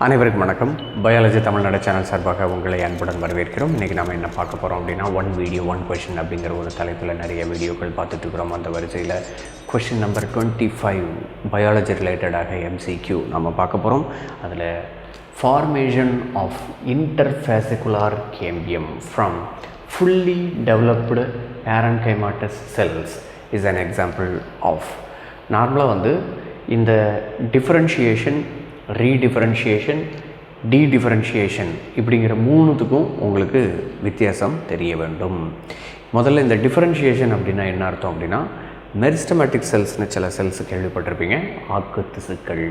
அனைவருக்கும் வணக்கம். Biology Tamil Nadu channel சார்பாக உங்களை அன்புடன் வரவேற்கிறோம். இன்றைக்கி நம்ம என்ன பார்க்க போகிறோம் அப்படின்னா, ஒன் வீடியோ ஒன் கொஷின் அப்படிங்கிற ஒரு தலைப்பில் நிறைய வீடியோக்கள் பார்த்துட்ருக்குறோம். அந்த வரிசையில் கொஷின் நம்பர் 25 பயாலஜி ரிலேட்டடாக MCQ நம்ம பார்க்க போகிறோம். அதில் formation of interfascicular cambium from fully developed parenchymatous cells is an example of. நார்மலாக இந்த டிஃப்ரென்ஷியேஷன், ரீடிஃபரன்ஷியேஷன், டீடிஃபரன்ஷியேஷன் இப்படிங்கிற மூணுத்துக்கும் உங்களுக்கு வித்தியாசம் தெரிய வேண்டும். முதல்ல இந்த டிஃபரன்ஷியேஷன் அப்படின்னா என்ன அர்த்தம் அப்படின்னா, மெரிஸ்டமேட்டிக் செல்ஸ்னு சில செல்ஸ் கேள்விப்பட்டிருப்பீங்க, ஆக்கு திசுக்கள்.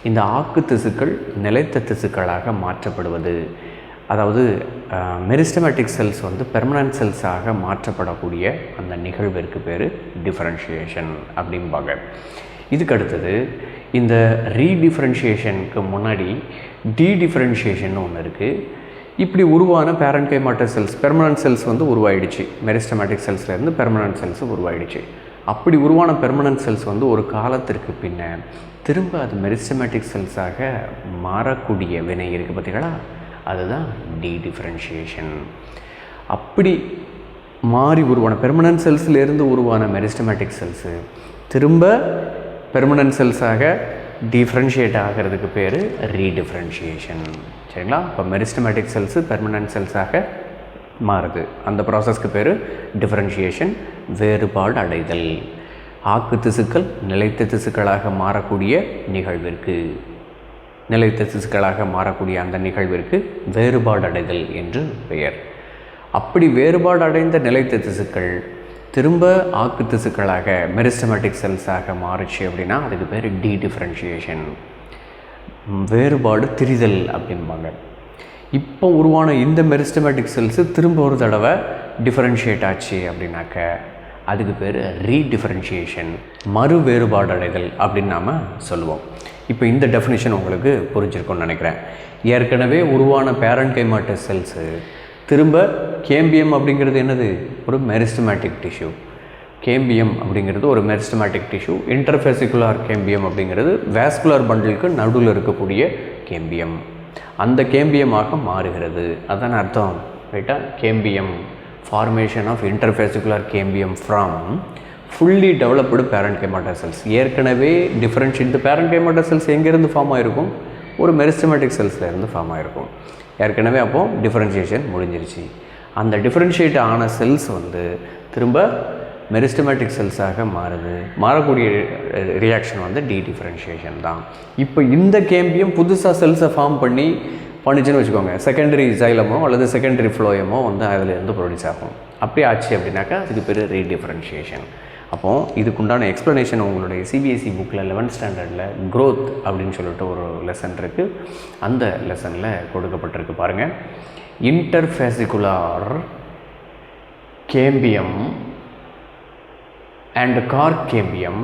இந்த ஆக்கு திசுக்கள் நிலைத்த திசுக்களாக மாற்றப்படுவது, அதாவது மெரிஸ்டமேட்டிக் செல்ஸ் பெர்மனன்ட் செல்ஸாக மாற்றப்படக்கூடிய அந்த நிகழ்விற்கு பேர் டிஃபரன்ஷியேஷன் அப்படிம்பாங்க. இதுக்கு அடுத்தது இந்த ரீடிஃபரன்ஷியேஷனுக்கு முன்னாடி டீடிஃபரன்ஷியேஷன் ஒன்று இருக்குது. இப்படி உருவான பேரன்கைமாட்டஸ் செல்ஸ், பெர்மனன்ட் செல்ஸ் உருவாயிடுச்சு. மெரிஸ்டமேட்டிக் செல்ஸ்லேருந்து பெர்மனன்ட் செல்ஸ் உருவாயிடுச்சு. அப்படி உருவான பெர்மனன்ட் செல்ஸ் ஒரு காலத்திற்கு பின்ன திரும்ப அது மெரிஸ்டமேட்டிக் செல்ஸாக மாறக்கூடிய வினை இருக்குது பார்த்தீங்களா, அதுதான் டீடிஃபரன்ஷியேஷன். அப்படி மாறி உருவான பெர்மனன்ட் செல்ஸ்லேருந்து உருவான மெரிஸ்டமேட்டிக் செல்ஸு திரும்ப பெர்மனன்ட் செல்ஸாக டிஃப்ரென்ஷியேட் ஆகிறதுக்கு பேர் ரீடிஃப்ரென்ஷியேஷன். சரிங்களா? இப்போ மெரிஸ்டமேட்டிக் செல்ஸு பெர்மனன்ட் செல்ஸாக மாறுது, அந்த ப்ராசஸ்க்கு பேர் டிஃப்ரென்ஷியேஷன், வேறுபாடு அடைதல். ஆக்கு திசுக்கள் நிலைத்த திசுக்களாக மாறக்கூடிய நிகழ்விற்கு, நிலைத்த திசுக்களாக மாறக்கூடிய அந்த நிகழ்விற்கு வேறுபாடு அடைதல் என்று பெயர். அப்படி வேறுபாடு அடைந்த நிலைத்த திசுக்கள் திரும்ப ஆக்கு திசுக்களாக மெரிஸ்டமேட்டிக் செல்ஸாக மாறுச்சு அப்படின்னா அதுக்கு பேர் டீடிஃபரன்ஷியேஷன், வேறுபாடு திரிதல் அப்படிம்பாங்க. இப்போ உருவான இந்த மெரிஸ்டமேட்டிக் செல்ஸு திரும்ப ஒரு தடவை டிஃபரன்ஷியேட் ஆச்சு அப்படின்னாக்க அதுக்கு பேர் ரீடிஃபரன்ஷியேஷன், மறு வேறுபாடு அடைதல் அப்படின்னு நாம் சொல்லுவோம். இப்போ இந்த டெஃபினிஷன் உங்களுக்கு புரிஞ்சிருக்கும்னு நினைக்கிறேன். ஏற்கனவே உருவான பேரன்கைமாட்டஸ் செல்ஸு திரும்ப கேம்பியம் அப்படிங்கிறது என்னது, ஒரு மெரிஸ்டமேட்டிக் டிஷ்யூ. கேம்பியம் அப்படிங்கிறது ஒரு மெரிஸ்டமேட்டிக் டிஷ்யூ. இன்டர்ஃபேசிகுலார் கேம்பியம் அப்படிங்கிறது வேஸ்குலர் பண்டிலுக்கு நடுவில் இருக்கக்கூடிய கேம்பியம். அந்த கேம்பியமாக மாறுகிறது, அதான் அர்த்தம். ரைட்டா? Cambium, formation of interfascicular cambium from fully developed parenchymatous cells. ஏற்கனவே இந்த பேரன்கைமாட்டஸ் செல்ஸ் எங்கேருந்து ஃபார்ம் ஆகிருக்கும், ஒரு மெரிஸ்டமேட்டிக் செல்ஸ்லேருந்து ஃபார்ம் ஆகிருக்கும். ஏற்கனவே அப்போது டிஃபரன்ஷியேஷன் முடிஞ்சிருச்சு. அந்த டிஃபரன்ஷியேட் ஆன செல்ஸ் திரும்ப மெரிஸ்டமேட்டிக் செல்ஸாக மாறுது. மாறக்கூடிய ரியாக்ஷன் டீடிஃபரன்ஷியேஷன் தான். இப்போ இந்த கேம்பியம் புதுசாக செல்ஸை ஃபார்ம் பண்ணிச்சுன்னு வச்சுக்கோங்க, செகண்டரி ஜைலமோ அல்லது செகண்டரி ஃப்ளோயமோ அதிலேருந்து ப்ரொடியூஸ் ஆகும். அப்படி ஆச்சு அப்படின்னாக்கா அதுக்கு பேர் ரீடிஃபரன்ஷியேஷன். அப்போது இதுக்குண்டான எக்ஸ்ப்ளனேஷன் உங்களுடைய CBSE புக்கில் 11th ஸ்டாண்டர்டில் க்ரோத் அப்படின்னு சொல்லிட்டு ஒரு லெசன் இருக்குது, அந்த லெசனில் கொடுக்கப்பட்டிருக்கு பாருங்கள். Interfascicular cambium and cork cambium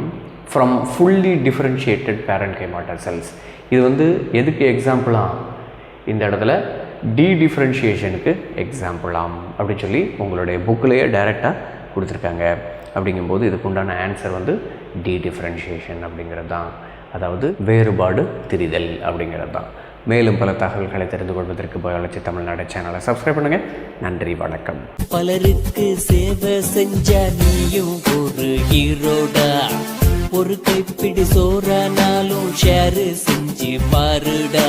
from fully differentiated parenchymatous cells. இது எதுக்கு எக்ஸாம்பிளாம், இந்த இடத்துல டீடிஃபரன்ஷியேஷனுக்கு எக்ஸாம்பிளாம் அப்படின்னு சொல்லி உங்களுடைய புக்கிலேயே டைரெக்டாக கொடுத்துருக்காங்க. அப்படிங்கும்போது இதுக்குண்டான ஆன்சர் டீடிஃபரன்ஷியேஷன் அப்படிங்கிறது தான், அதாவது வேறுபாடு திரிதல் அப்படிங்கிறது தான். மேலும் பல தகவல்களை தெரிந்து கொள்வதற்கு பயாலஜி தமிழ்நாடு சேனலை சப்ஸ்கிரைப் பண்ணுங்கள். நன்றி, வணக்கம். பலருக்கு சேவை செஞ்ச நீயும் ஒரு ஹீரோடா, ஒரு கைப்பிடி சோறானாலும் ஷேர் செஞ்சு பாருடா.